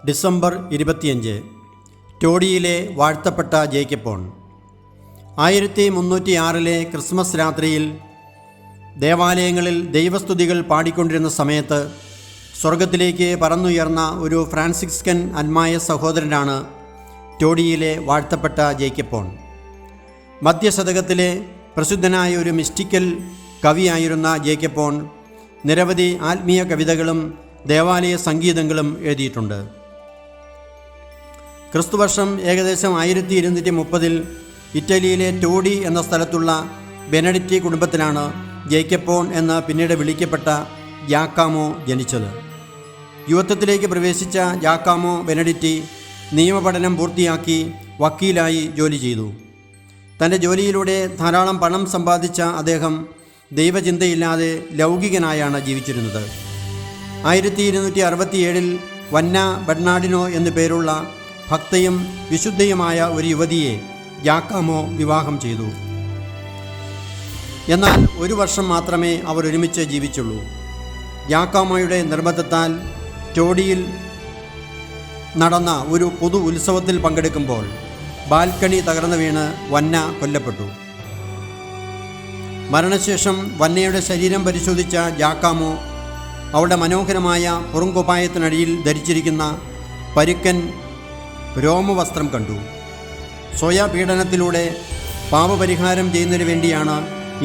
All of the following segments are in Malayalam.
ഡിസംബർ 25 ടോഡിയിലെ വാഴ്ത്തപ്പെട്ട ജേക്കപ്പോൺ. 1306 ക്രിസ്മസ് രാത്രിയിൽ ദേവാലയങ്ങളിൽ ദൈവസ്തുതികൾ പാടിക്കൊണ്ടിരുന്ന സമയത്ത് സ്വർഗത്തിലേക്ക് പറന്നുയർന്ന ഒരു ഫ്രാൻസിസ്കൻ അൽമായ സഹോദരനാണ് ടോഡിയിലെ വാഴ്ത്തപ്പെട്ട ജേക്കപ്പോൺ. മധ്യശതകത്തിലെ പ്രസിദ്ധനായ ഒരു മിസ്റ്റിക്കൽ കവിയായിരുന്ന ജേക്കപ്പോൺ നിരവധി ആത്മീയ കവിതകളും ദേവാലയ സംഗീതങ്ങളും എഴുതിയിട്ടുണ്ട്. ക്രിസ്തുവർഷം ഏകദേശം 1230 ഇറ്റലിയിലെ ടോഡി എന്ന സ്ഥലത്തുള്ള ബെനഡിറ്റി കുടുംബത്തിലാണ് ജേക്കപ്പോൺ എന്ന് പിന്നീട് വിളിക്കപ്പെട്ട ജാക്കാമോ ജനിച്ചത്. യുവത്വത്തിലേക്ക് പ്രവേശിച്ച ജാക്കാമോ ബെനഡിറ്റി നിയമപഠനം പൂർത്തിയാക്കി വക്കീലായി ജോലി ചെയ്തു. തൻ്റെ ജോലിയിലൂടെ ധാരാളം പണം സമ്പാദിച്ച അദ്ദേഹം ദൈവചിന്തയില്ലാതെ ലൗകികനായാണ് ജീവിച്ചിരുന്നത്. 1267 വന്ന ബെർണാഡിനോ എന്നു പേരുള്ള ഭക്തയും വിശുദ്ധയുമായ ഒരു യുവതിയെ ജാക്കാമോ വിവാഹം ചെയ്തു. എന്നാൽ ഒരു വർഷം മാത്രമേ അവർ ഒരുമിച്ച് ജീവിച്ചുള്ളൂ. ജാക്കാമോയുടെ നിർബന്ധത്താൽ ടോഡിയിൽ നടന്ന ഒരു പൊതു ഉത്സവത്തിൽ പങ്കെടുക്കുമ്പോൾ ബാൽക്കണി തകർന്നു വീണ് വന്ന കൊല്ലപ്പെട്ടു. മരണശേഷം വന്നയുടെ ശരീരം പരിശോധിച്ച ജാക്കാമോ അവളുടെ മനോഹരമായ പുറംകുപ്പായത്തിനടിയിൽ ധരിച്ചിരിക്കുന്ന പരുക്കൻ രോമവസ്ത്രം കണ്ടു. സ്വയപീഡനത്തിലൂടെ പാപപരിഹാരം ചെയ്യുന്നതിന് വേണ്ടിയാണ്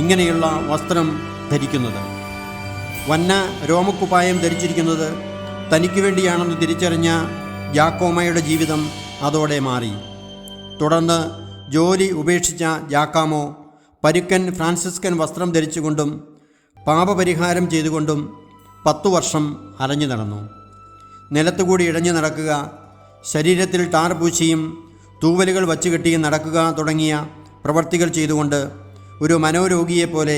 ഇങ്ങനെയുള്ള വസ്ത്രം ധരിക്കുന്നത്. വന്ന രോമക്കുപ്പായം ധരിച്ചിരിക്കുന്നത് തനിക്ക് വേണ്ടിയാണെന്ന് തിരിച്ചറിഞ്ഞ ജാക്കോമയുടെ ജീവിതം അതോടെ മാറി. തുടർന്ന് ജോലി ഉപേക്ഷിച്ച ജാക്കാമോ പരുക്കൻ ഫ്രാൻസിസ്കൻ വസ്ത്രം ധരിച്ചുകൊണ്ടും പാപപരിഹാരം ചെയ്തുകൊണ്ടും 10 വർഷം അലഞ്ഞു നടന്നു. നിലത്തുകൂടി ഇഴഞ്ഞു നടക്കുക, ശരീരത്തിൽ ടാർ പൂശിയും തൂവലുകൾ വച്ചുകെട്ടിയും നടക്കുക തുടങ്ങിയ പ്രവർത്തികൾ ചെയ്തുകൊണ്ട് ഒരു മനോരോഗിയെപ്പോലെ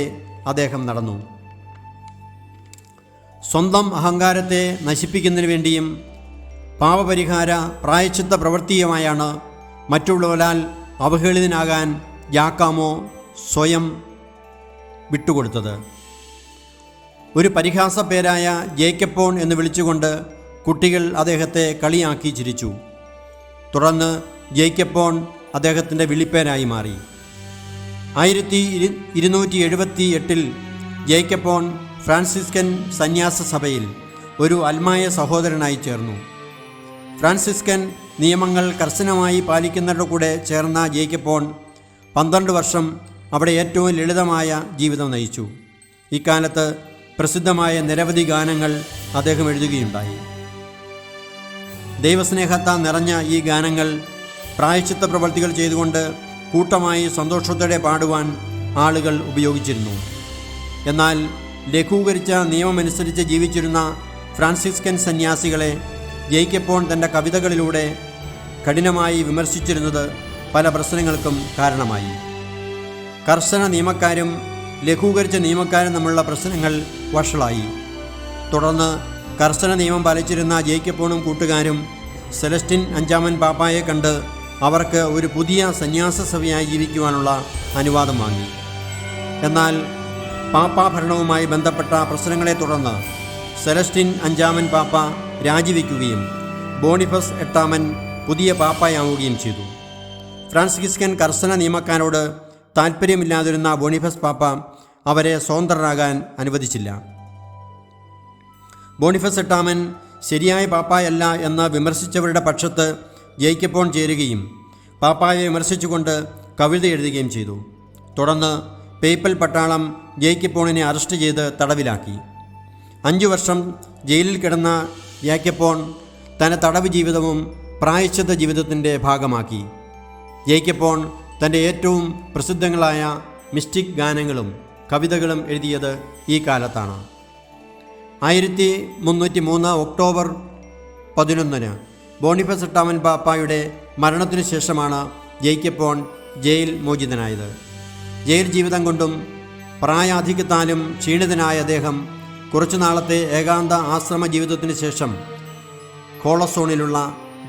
അദ്ദേഹം നടന്നു. സ്വന്തം അഹങ്കാരത്തെ നശിപ്പിക്കുന്നതിന് വേണ്ടിയും പാപപരിഹാര പ്രായശ്ചിത്ത പ്രവൃത്തിയുമായാണ് മറ്റുള്ളവരാൽ അവഹേളിതനാകാൻ ജാക്കാമോ സ്വയം വിട്ടുകൊടുത്തത്. ഒരു പരിഹാസ പേരായ ജേക്കപ്പോൺ എന്ന് വിളിച്ചുകൊണ്ട് കുട്ടികൾ അദ്ദേഹത്തെ കളിയാക്കി ചിരിച്ചു. തുടർന്ന് ജേക്കപ്പോൺ അദ്ദേഹത്തിൻ്റെ വിളിപ്പേരായി മാറി. 1278 ജേക്കപ്പോൺ ഫ്രാൻസിസ്കൻ സന്യാസ സഭയിൽ ഒരു അൽമായ സഹോദരനായി ചേർന്നു. ഫ്രാൻസിസ്കൻ നിയമങ്ങൾ കർശനമായി പാലിക്കുന്നവരുടെ കൂടെ ചേർന്ന ജേക്കപ്പോൺ 12 വർഷം അവിടെ ഏറ്റവും ലളിതമായ ജീവിതം നയിച്ചു. ഇക്കാലത്ത് പ്രസിദ്ധമായ നിരവധി ഗാനങ്ങൾ അദ്ദേഹം എഴുതുകയുണ്ടായി. ദൈവസ്നേഹത്താൽ നിറഞ്ഞ ഈ ഗാനങ്ങൾ പ്രായശ്ചിത്ത പ്രവൃത്തികൾ ചെയ്തുകൊണ്ട് കൂട്ടമായി സന്തോഷത്തോടെ പാടുവാൻ ആളുകൾ ഉപയോഗിച്ചിരുന്നു. എന്നാൽ ലഘൂകരിച്ച നിയമമനുസരിച്ച് ജീവിച്ചിരുന്ന ഫ്രാൻസിസ്കൻ സന്യാസികളെ ജേക്കപ്പോൺ തൻ്റെ കവിതകളിലൂടെ കഠിനമായി വിമർശിച്ചിരുന്നത് പല പ്രശ്നങ്ങൾക്കും കാരണമായി. കർശന നിയമക്കാരും ലഘൂകരിച്ച നിയമക്കാരും തമ്മിലുള്ള പ്രശ്നങ്ങൾ വഷളായി. തുടർന്ന് കർശന നിയമം പാലിച്ചിരുന്ന ജേക്കപ്പോണും കൂട്ടുകാരും സെലസ്റ്റിൻ അഞ്ചാമൻ പാപ്പായെ കണ്ട് അവർക്ക് ഒരു പുതിയ സന്യാസ സഭയായി ജീവിക്കുവാനുള്ള അനുവാദം വാങ്ങി. എന്നാൽ പാപ്പാ ഭരണവുമായി ബന്ധപ്പെട്ട പ്രശ്നങ്ങളെ തുടർന്ന് സെലസ്റ്റിൻ അഞ്ചാമൻ പാപ്പ രാജിവെക്കുകയും ബോണിഫസ് 8 പുതിയ പാപ്പായാവുകയും ചെയ്തു. ഫ്രാൻസിസ്കൻ കർശന നിയമക്കാരോട് താൽപ്പര്യമില്ലാതിരുന്ന ബോണിഫസ് പാപ്പ അവരെ സ്വതന്ത്രരാകാൻ അനുവദിച്ചില്ല. ബോണിഫസ് 8 ശരിയായ പാപ്പായല്ല എന്ന് വിമർശിച്ചവരുടെ പക്ഷത്ത് ജേക്കപ്പോൺ ചേരുകയും പാപ്പായെ വിമർശിച്ചുകൊണ്ട് കവിത എഴുതുകയും ചെയ്തു. തുടർന്ന് പേപ്പൽ പട്ടാളം ജേക്കപ്പോണിനെ അറസ്റ്റ് ചെയ്ത് തടവിലാക്കി. 5 വർഷം ജയിലിൽ കിടന്ന ജേക്കപ്പോൺ തൻ്റെ തടവ് ജീവിതവും പ്രായശ്ചിത്ത ജീവിതത്തിൻ്റെ ഭാഗമാക്കി. ജേക്കപ്പോൺ തൻ്റെ ഏറ്റവും പ്രസിദ്ധങ്ങളായ മിസ്റ്റിക് ഗാനങ്ങളും കവിതകളും എഴുതിയത് ഈ കാലത്താണ്. 1303 ഒക്ടോബർ 11 ബോണിഫസ് 8 പാപ്പായുടെ മരണത്തിനു ശേഷമാണ് ജേക്കപ്പോൺ ജയിൽ മോചിതനായത്. ജയിൽ ജീവിതം കൊണ്ടും പ്രായാധിക്യത്താലും ക്ഷീണിതനായ അദ്ദേഹം കുറച്ചു നാളത്തെ ഏകാന്ത ആശ്രമ ജീവിതത്തിന് ശേഷം കോളസോണിലുള്ള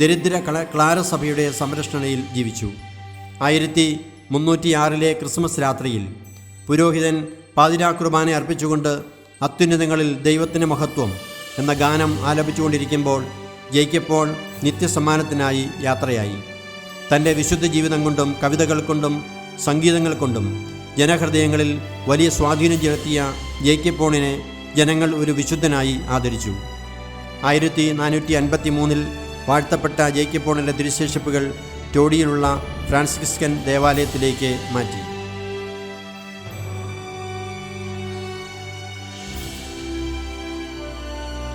ദരിദ്ര ക്ലാരസ് സഭയുടെ സംരക്ഷണയിൽ ജീവിച്ചു. 1306 ക്രിസ്മസ് രാത്രിയിൽ പുരോഹിതൻ പാതിരാ കുർബാന അർപ്പിച്ചുകൊണ്ട് അത്യുന്നതങ്ങളിൽ ദൈവത്തിന് മഹത്വം എന്ന ഗാനം ആലപിച്ചുകൊണ്ടിരിക്കുമ്പോൾ ജേക്കബ് പോൾ നിത്യസമ്മാനത്തിനായി യാത്രയായി. തൻ്റെ വിശുദ്ധ ജീവിതം കൊണ്ടും കവിതകൾ കൊണ്ടും സംഗീതങ്ങൾ കൊണ്ടും ജനഹൃദയങ്ങളിൽ വലിയ സ്വാധീനം ചെലുത്തിയ ജേക്കബ് പോളിനെ ജനങ്ങൾ ഒരു വിശുദ്ധനായി ആദരിച്ചു. 1453 വാഴ്ത്തപ്പെട്ട ജേക്കബ് പോളിൻ്റെ തിരുശേഷിപ്പുകൾ ടോഡിയിലുള്ള ഫ്രാൻസിസ്കൻ ദേവാലയത്തിലേക്ക് മാറ്റി.